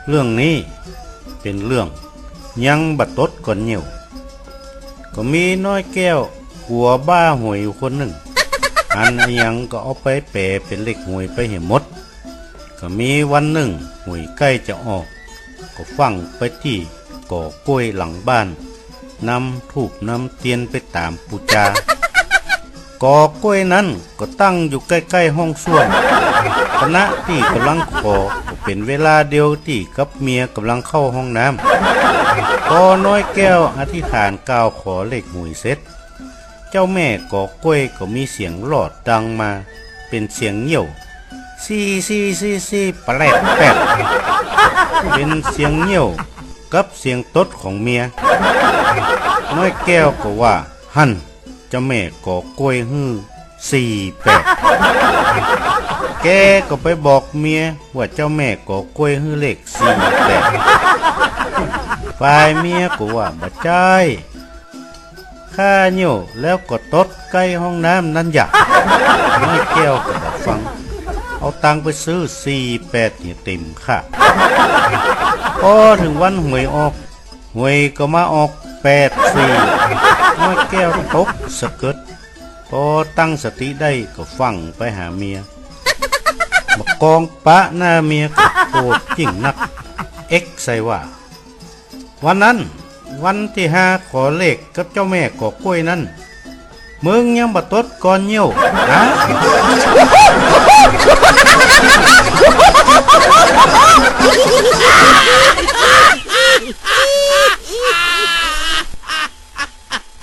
เรื่องนี้เป็นเรื่องยังบัดตดก่อนเหนียวก็มีน้อยแก้วหัวบ้าหวยอยู่คนหนึ่งอันยังก็เอาไปแปลเป็นเลขหวยไปเห็นหมดก็มีวันหนึ่งหวยใกล้จะออกก็ฟังไปที่ก่อกล้วยหลังบ้านนำถูกนำเตียนไปตามปูจาก่อกล้วยนั้นก็ตั้งอยู่ใกล้ๆห้องส้วมขณะที่กำลังขอก็เป็นเวลาเดียวที่กับเมียกำลังเข้าห้องน้ำพอน้อยแก้วอธิษฐานกล่าวขอเลขหวยเสร็จเจ้าแม่ก่อกล้วยก็มีเสียงหลอดดังมาเป็นเสียงเหี่ยวซี่แปดเป็นเสียงเหี่ยวกับเสียงตดของเมียน้อยแก้วก็ว่าหั่นเจ้าแม่ก่อกล้วยฮื้อ48แกก็ไปบอกเมียว่าเจ้าแม่ก่อกล้วยฮื้อเลข48ฝ่ายเมียก็ว่าบ่ใช่ข้าเหี่ยวแล้วก็ตดใกล้ห้องน้ำนั่นอย่าน้อยแก้วก็บอกฟังเอาตังไปซื้อ48เนี่ยเต็มค่ะพอถึงวันหวยออกหวยก็มาออก84น้อยแก้วตกสะเกิดพอตั้งสติได้ก็ฟังไปหาเมียมากองปะหน้าเมียก็โกรธยิ่งนักใส่ว่าวันนั้นวันที่5ขอเลขกับเจ้าแม่ก่อกล้วยนั้นมึงยังบ่ตดก่อนเหี่ยวฮะ